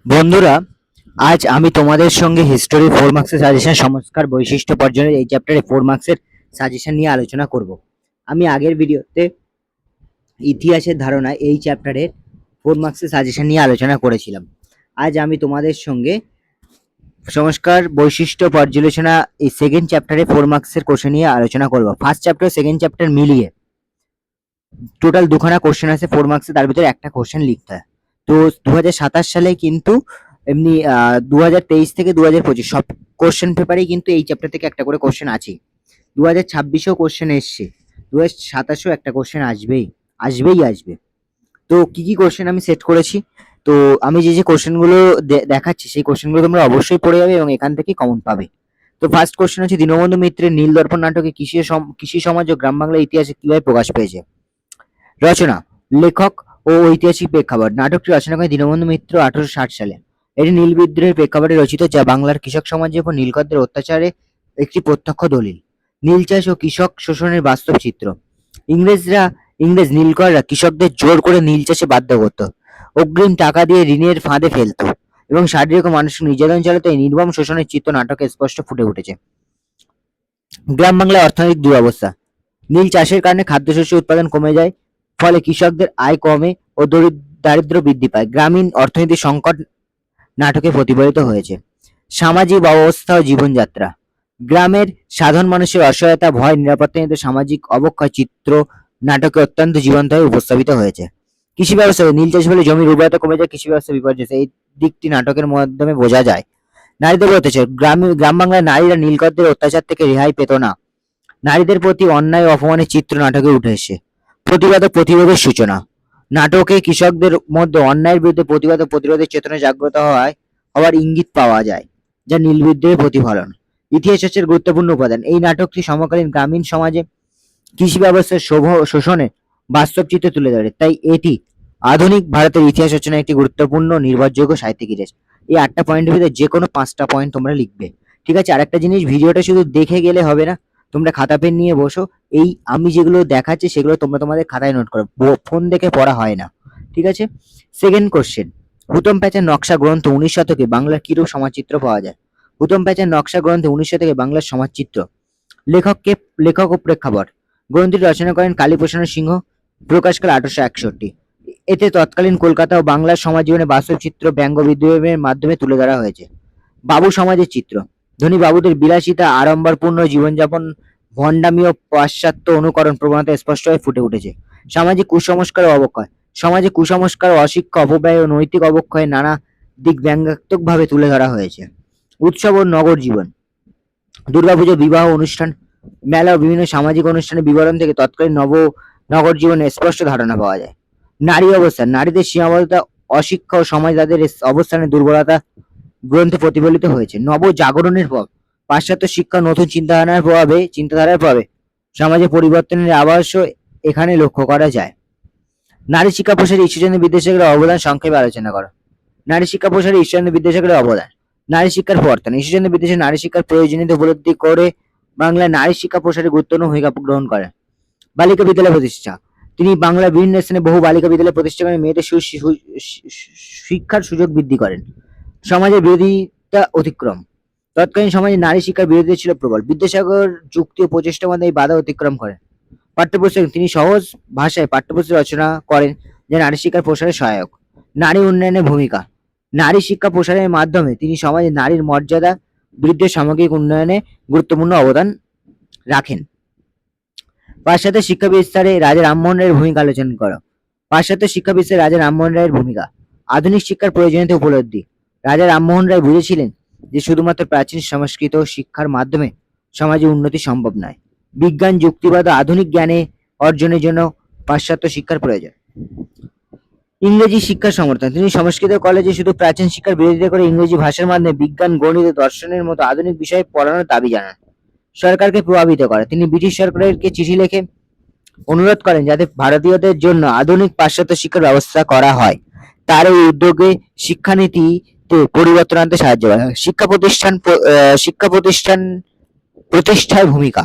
বন্ধুরা, আজ আমি তোমাদের সঙ্গে হিস্টোরি 4 মার্কসের সাজেশন সংস্কার বৈশিষ্ট্য পর্যন্ত এই চ্যাপ্টারে 4 মার্কসের সাজেশন নিয়ে আলোচনা করব। আমি আগের ভিডিওতে ইতিহাসের ধারণা এই চ্যাপ্টারের 4 মার্কসের সাজেশন নিয়ে আলোচনা করেছিলাম। আজ আমি তোমাদের সঙ্গে সংস্কার বৈশিষ্ট্য পর্যালোচনা এই সেকেন্ড চ্যাপ্টারে 4 মার্কসের কোশ্চেন নিয়ে আলোচনা করব। ফার্স্ট চ্যাপ্টার সেকেন্ড চ্যাপ্টার মিলিয়ে টোটাল দুখানা কোশ্চেন আছে 4 মার্কসে, তার ভিতরে একটা কোশ্চেন লিখতে হয়। তো 2027 সালে কিন্তু এমনি 2023 থেকে 2025 সব কোশ্চেন পেপারেই কিন্তু এই চ্যাপ্টার থেকে একটা করে কোশ্চেন আছে। 2026-এও কোশ্চেন এসছে, 2027-এও একটা কোশ্চেন আসবে। তো কি কি কোশ্চেন আমি সেট করেছি, তো আমি যে কোশ্চেনগুলো দেখাচ্ছি সেই কোশ্চেনগুলো তোমরা অবশ্যই পড়ে যাবে এবং এখান থেকে কমন পাবে। তো ফার্স্ট কোশ্চেন হচ্ছে, দীনবন্ধু মিত্রের নীলদর্পণ নাটকে কৃষি সমাজ ও গ্রাম বাংলার ইতিহাসে কিভাবে প্রকাশ পেয়েছে? রচনা, লেখক ও ঐতিহাসিক প্রেক্ষাপট। নাটকটি রচনা করেন দীনবন্ধু মিত্র 1860 সালে। এটি নীল বিদ্রোহের প্রেক্ষাপটে রচিত, যা বাংলার কৃষক সমাজের উপর নীলকরদের অত্যাচারে একটি প্রত্যক্ষ দলিল। নীল চাষ ও কৃষক শোষণের বাস্তব চিত্র। ইংরেজ নীলকররা কৃষকদের জোর করে নীল চাষে বাধ্য করত, অগ্রিম টাকা দিয়ে ঋণের ফাঁদে ফেলত এবং শারীরিক ও মানসিক নির্যাতন চালাতে এই নির্মম শোষণের চিত্র নাটকে স্পষ্ট ফুটে উঠেছে। গ্রাম বাংলায় অর্থনৈতিক দুরবস্থা। নীল চাষের কারণে খাদ্যশস্য উৎপাদন কমে যায়, ফলে কৃষকদের আয় কমে ও দারিদ্র্য বৃদ্ধি পায়। গ্রামীণ অর্থনৈতিক সংকট নাটকে প্রতিফলিত হয়েছে। সামাজিক অবস্থা ও জীবনযাত্রা। গ্রামের সাধারণ মানুষের অসহায়তা, ভয়, নিরাপত্তাহীনতা, সামাজিক অবক্ষয় চিত্র নাটকে অত্যন্ত জীবন্তভাবে উপস্থাপিত হয়েছে। কৃষি ব্যবস্থা, নীল চাষ ফলে জমির উর্বরতা কমে যায়, কৃষি ব্যবস্থা বিপর্যস্ত, এই দিকটি নাটকের মাধ্যমে বোঝা যায়। নারীদের উপর অত্যাচার। গ্রাম বাংলার নারীরা নীলকরদের অত্যাচার থেকে রেহাই পেত না। নারীদের প্রতি অন্যায় ও অপমানের চিত্র নাটকে উঠে এসেছে। প্রতিবাদ ও প্রতিরোধের সূচনা। নাটকে কৃষকদের মধ্যে অন্যায়ের বিরুদ্ধে প্রতিবাদ ও প্রতিরোধের চেতনা জাগ্রত হওয়ার ইঙ্গিত পাওয়া যায়, যা নীল বিদ্রোহের প্রতিফলন। ইতিহাস চর্চার গুরুত্বপূর্ণ উপাদান। এই নাটকটি সমকালীন গ্রামীণ সমাজে কৃষি ব্যবস্থার শোষণে বাস্তব চিত্র তুলে ধরে, তাই এটি আধুনিক ভারতের ইতিহাস রচনায় একটি গুরুত্বপূর্ণ নির্ভরযোগ্য সাহিত্যিক ইতিহাস। এই 8টা পয়েন্টের ভিতরে যে কোনো 5টা পয়েন্ট তোমরা লিখবে, ঠিক আছে? আরেকটা জিনিস, ভিডিওটা শুধু দেখে গেলে হবে না, তোমরা খাতা পেন নিয়ে বসো। এই আমি যেগুলো দেখাচ্ছি সেগুলো তোমরা তোমাদের খাতায় নোট করো, ফোন দেখে পড়া হয় না, ঠিক আছে? সেকেন্ড কোশ্চেন, হুতম প্যাচার নকশা গ্রন্থ 19 শতকে বাংলার কিরূপ সমাজচিত্র পাওয়া যায়? হুতম প্যাচার নকশা গ্রন্থে 19 শতকে বাংলার সমাজচিত্র। লেখক ও প্রেক্ষাপট। গ্রন্থটি রচনা করেন কালীপ্রসন্ন সিংহ, প্রকাশকাল 1861। এতে তৎকালীন কলকাতা ও বাংলার সমাজ জীবনে বাস্তব চিত্র ব্যঙ্গ বিদ্রোহের মাধ্যমে তুলে ধরা হয়েছে। বাবু সমাজের চিত্র। ধনী বাবুদের বিলাসিতা, আড়ম্বরপূর্ণ জীবনযাপন, ভণ্ডামি ও পাশ্চাত্য অনুকরণ প্রবণতা স্পষ্টভাবে ফুটে উঠেছে। সামাজিক কুসংস্কার ও অবক্ষয়। সমাজে কুসংস্কার ও অশিক্ষা, অপব্যয় ও নৈতিক অবক্ষয়ের নানা দিক ব্যঙ্গাত্মকভাবে তুলে ধরা হয়েছে। উৎসব ও নগর জীবন। দুর্গাপুজো, বিবাহ অনুষ্ঠান, মেলা ও বিভিন্ন সামাজিক অনুষ্ঠানের বিবরণ থেকে তৎকালীন নগর জীবনের স্পষ্ট ধারণা পাওয়া যায়। নারী অবস্থান। নারীদের সীমাবদ্ধতা, অশিক্ষা ও সমাজ তাদের অবস্থানের দুর্বলতা গ্রন্থে প্রতিফলিত হয়েছে। নবজাগরণের পর পাশ্চাত্য শিক্ষা, নতুন চিন্তাধারার প্রভাবে সমাজে পরিবর্তনের আভাসও এখানে লক্ষ্য করা যায়। নারী শিক্ষা প্রসারে ঈশ্বরচন্দ্র বিদ্যাসাগরের অবদান সংক্ষেপে আলোচনা করো। নারী শিক্ষা প্রসারে ঈশ্বরচন্দ্র বিদ্যাসাগরের অবদান। নারী শিক্ষার প্রবর্তন। ঈশ্বরচন্দ্র বিদ্যাসাগর নারী শিক্ষার প্রয়োজনীয়তা উপলব্ধি করে বাংলায় নারী শিক্ষা প্রসারে গুরুত্বপূর্ণ ভূমিকা গ্রহণ করেন। বালিকা বিদ্যালয় প্রতিষ্ঠা। তিনি বাংলার বিভিন্ন স্থানে বহু বালিকা বিদ্যালয় প্রতিষ্ঠা করে মেয়েদের শিক্ষার সুযোগ বৃদ্ধি করেন। সমাজের বিরোধিতা অতিক্রম। তৎকালীন সমাজে নারী শিক্ষার বিরোধিতা ছিল প্রবল। বিদ্যাসাগর যুক্তি ও প্রচেষ্টার মধ্যে এই বাধা অতিক্রম করেন। পাঠ্যপুস্তক। তিনি সহজ ভাষায় পাঠ্যপুস্তক রচনা করেন, যা নারী শিক্ষার প্রসারে সহায়ক। নারী উন্নয়নের ভূমিকা। নারী শিক্ষা প্রসারের মাধ্যমে তিনি সমাজে নারীর মর্যাদা বৃদ্ধির সামগ্রিক উন্নয়নে গুরুত্বপূর্ণ অবদান রাখেন। পাশ্চাত্য শিক্ষা বিস্তারে রাজা রামমোহন রায়ের ভূমিকা আলোচনা করো। পাশ্চাত্য শিক্ষা বিস্তারে রাজা রামমোহন রায়ের ভূমিকা। আধুনিক শিক্ষার প্রয়োজনীয়তা উপলব্ধি। রাজা রামমোহন রায় বুঝেছিলেন যে শুধুমাত্র প্রাচীন সংস্কৃত শিক্ষার মাধ্যমে সমাজে উন্নতি সম্ভব নয়। বিজ্ঞান, যুক্তিবাদ ও আধুনিক জ্ঞানে অর্জনের জন্য পাশ্চাত্য শিক্ষার প্রয়োজন। ইংরেজি শিক্ষার সমর্থন। তিনি সংস্কৃত কলেজে শুধু প্রাচীন শিক্ষার বিরোধিতা করে ইংরেজি ভাষার মাধ্যমে বিজ্ঞান, গণিত ও দর্শনের মতো আধুনিক বিষয়ে পড়ানোর দাবি জানান। সরকারকে প্রভাবিত করে। তিনি ব্রিটিশ সরকারকে চিঠি লিখে অনুরোধ করেন যাতে ভারতীয়দের জন্য আধুনিক পাশ্চাত্য শিক্ষার ব্যবস্থা করা হয়। তার এই উদ্যোগে শিক্ষানীতিতে পরিবর্তন আনতে সাহায্য করে। শিক্ষা প্রতিষ্ঠান প্রতিষ্ঠায় ভূমিকা।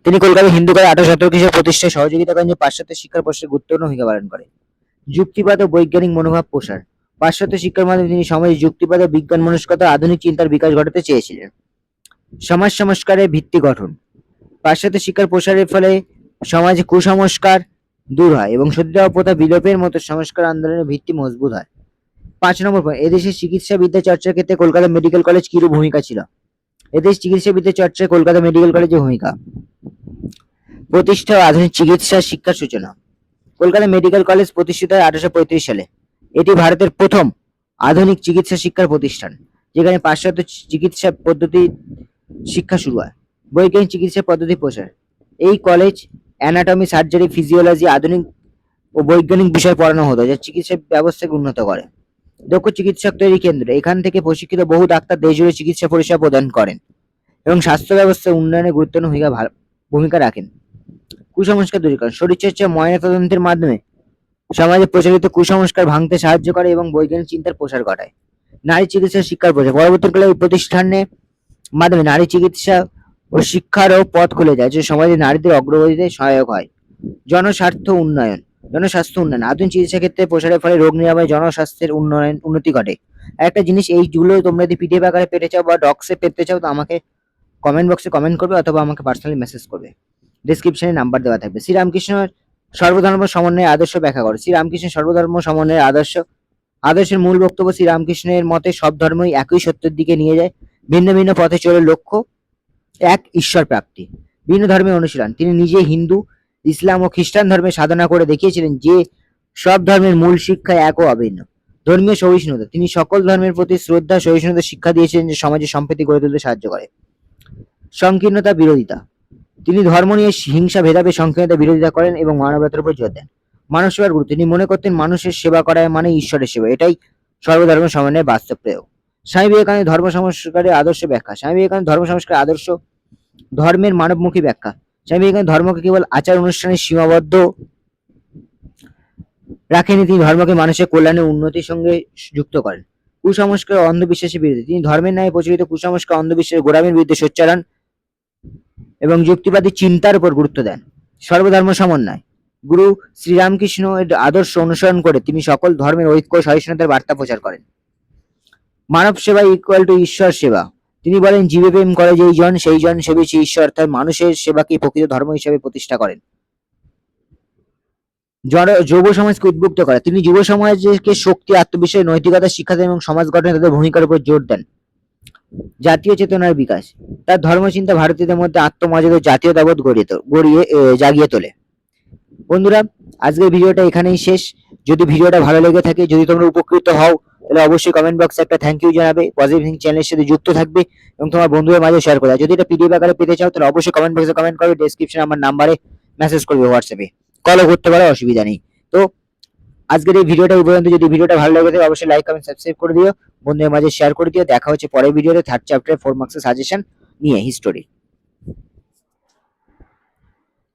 তিনি কলকাতা হিন্দু কলেজ 1817 খ্রিস্টাব্দে প্রতিষ্ঠায় সহযোগিতা করেন, যে পাশ্চাত্য শিক্ষার প্রসারে গুরুত্বপূর্ণ ভূমিকা পালন করে। যুক্তিবাদ ও বৈজ্ঞানিক মনোভাব প্রসার। পাশ্চাত্য শিক্ষার মাধ্যমে তিনি সমাজে যুক্তিবাদ ও বিজ্ঞান মনস্কতা আধুনিক চিন্তার বিকাশ ঘটাতে চেয়েছিলেন। সমাজ সংস্কারের ভিত্তি গঠন। পাশ্চাত্য শিক্ষার প্রসারের ফলে সমাজে কুসংস্কার দূর হয় এবং সতীদাহ প্রথা বিলোপের মতো সংস্কার আন্দোলনের ভিত্তি মজবুত হয়। 5 নম্বর পয়েন্ট, এদেশের চিকিৎসা বিদ্যা চর্চার ক্ষেত্রে কলকাতা মেডিকেল কলেজ কিরূপ ভূমিকা ছিল? এদেশ চিকিৎসা বিদ্যা চর্চায় কলকাতা মেডিকেল কলেজের ভূমিকা। প্রতিষ্ঠা ও আধুনিক চিকিৎসা শিক্ষার সূচনা। কলকাতা মেডিকেল কলেজ প্রতিষ্ঠিত হয় 1835 সালে। এটি ভারতের প্রথম আধুনিক চিকিৎসা শিক্ষার প্রতিষ্ঠান, যেখানে পাশ্চাত্য চিকিৎসা পদ্ধতি শিক্ষা শুরু হয়। বৈজ্ঞানিক চিকিৎসা পদ্ধতি প্রসার। এই কলেজ অ্যানাটমি, সার্জারি, ফিজিওলজি, আধুনিক ও বৈজ্ঞানিক বিষয় পড়ানো হতো, যা চিকিৎসা ব্যবস্থাকে উন্নত করে। দক্ষ চিকিৎসক তৈরি কেন্দ্র। এখান থেকে প্রশিক্ষিত বহু ডাক্তার দেশ জুড়ে চিকিৎসা পরিষেবা প্রদান করেন এবং স্বাস্থ্য ব্যবস্থার উন্নয়নে গুরুত্বপূর্ণ ভূমিকা রাখেন। কুসংস্কার দূরীকরণ। শরীরচর্চা, ময়নাতদন্তের মাধ্যমে সমাজে প্রচলিত কুসংস্কার ভাঙতে সাহায্য করে এবং বৈজ্ঞানিক চিন্তার প্রসার ঘটায়। নারী চিকিৎসা শিক্ষার প্রসার। পরবর্তীকালে এই প্রতিষ্ঠানের মাধ্যমে নারী চিকিৎসা ও শিক্ষারও পথ খুলে যায়, যে সমাজে নারীদের অগ্রগতিতে সহায়ক হয়। জনস্বাস্থ্য উন্নয়ন। আধুনিক চিকিৎসা ক্ষেত্রে প্রসারের ফলে রোগ নিরাময়, জনস্বাস্থ্যের উন্নতি ঘটে। একটা জিনিস, এইগুলো তোমরা যদি পিডিএফ আকারে পেতে চাও বা ডক্সে পেতে চাও, তো আমাকে কমেন্ট বক্সে কমেন্ট করবে অথবা আমাকে পার্সোনালি মেসেজ করবে। ডেসক্রিপশনে নাম্বার দেওয়া থাকবে। শ্রীরামকৃষ্ণের সর্বধর্ম সমন্বয়ের আদর্শ ব্যাখ্যা করো। শ্রীরামকৃষ্ণের সর্বধর্ম সমন্বয়ের আদর্শের মূল বক্তব্য। শ্রীরামকৃষ্ণের মতে সব ধর্মই একই সত্যের দিকে নিয়ে যায়, ভিন্ন ভিন্ন পথে চলে লক্ষ্য এক, ঈশ্বর প্রাপ্তি। ভিন্ন ধর্মের অনুশীলন। তিনি নিজে হিন্দু, ইসলাম ও খ্রিস্টান ধর্মে সাধনা করে দেখিয়েছিলেন যে সব ধর্মের মূল শিক্ষা এক ও অভিন্ন। ধর্মীয় সহিষ্ণুতা। তিনি সকল ধর্মের প্রতি শ্রদ্ধা, সহিষ্ণুতা শিক্ষা দিয়েছিলেন, যে সমাজে সম্প্রীতি গড়ে তুলতে সাহায্য করে। সংকীর্ণতা বিরোধিতা। তিনি ধর্ম নিয়ে হিংসা, ভেদাভেদ, সংকীর্ণতা বিরোধিতা করেন এবং মানবতার উপর জোর দেন। মানব সেবার গুরুত্ব। তিনি মনে করতেন মানুষের সেবা করা মানে ঈশ্বরের সেবা। এটাই সর্বধর্ম সমন্বয়ের বাস্তব প্রয়োগ। স্বামী বিবেকানন্দ ধর্ম সংস্কারের আদর্শ ব্যাখ্যা। স্বামী বিবেকানন্দ ধর্ম সংস্কারের আদর্শ ধর্মের মানবমুখী ব্যাখ্যা। স্বামী বিবেকানন্দ ধর্মকে কেবল আচার অনুষ্ঠানে সীমাবদ্ধ রাখেনি, তিনি ধর্মকে মানুষের কল্যাণের উন্নতির সঙ্গে যুক্ত করেন। কুসংস্কার ও অন্ধবিশ্বাসের বিরুদ্ধে। তিনি ধর্মের ন্যায় প্রচলিত কুসংস্কার, অন্ধবিশ্বাস, গোঁড়ামির বিরুদ্ধে সোচ্চার এবং যুক্তিবাদী চিন্তার উপর গুরুত্ব দেন। সর্বধর্ম সমন্বয়। গুরু শ্রীরামকৃষ্ণ এর আদর্শ অনুসরণ করে তিনি সকল ধর্মের ঐক্য ও সহিষ্ণুতার বার্তা প্রচার করেন। মানব সেবা ইকুয়াল টু ঈশ্বর সেবা। তিনি বলেন, জীবে প্রেম করে যেই জন, সেই জন সেবিছে ঈশ্বর, অর্থাৎ মানুষের সেবাকে প্রকৃত ধর্ম হিসেবে প্রতিষ্ঠা করেন। যুব সমাজকে উদ্বুদ্ধ করে। তিনি যুব সমাজকে শক্তি, আত্মবিশ্বাস, নৈতিকতা শিক্ষা দেন এবং সমাজ গঠনে তাদের ভূমিকার উপর জোর দেন। জাতীয় চেতনার বিকাশ। তার ধর্মচিন্তা ভারতীয়দের মধ্যে আত্মমর্যাদা, জাতীয়তাবোধ জাগিয়ে তোলে। বন্ধুরা, আজকের ভিডিওটা এখানেই শেষ। যদি ভিডিওটা ভালো লেগে থাকে, যদি তোমরা উপকৃত হও, তাহলে অবশ্যই কমেন্ট বক্সে একটা থ্যাংক ইউ জানাবে, পজিটিভ থিঙ্কিং চ্যানেলের সাথে যুক্ত থাকবে এবং তোমার বন্ধুদের মাঝে শেয়ার করবে। যদি এটা পিডিএফ আকারে পেতে চাও, তাহলে অবশ্যই কমেন্ট বক্সে কমেন্ট করবে, ডেসক্রিপশনে আমার নাম্বারে মেসেজ করবে, হোয়াটসঅ্যাপে কলও করতে পারো, অসুবিধা নেই। তো আজকের এই ভিডিওটা এই পর্যন্ত। যদি ভিডিওটা ভালো লেগে থাকে, অবশ্যই লাইক, কমেন্ট, সাবস্ক্রাইব করে দিও, বন্ধুদের মাঝে শেয়ার করে দিও। দেখা হচ্ছে পরের ভিডিওতে 3rd চ্যাপ্টারে 4 মার্কসের সাজেশন নিয়ে, হিস্টোরি।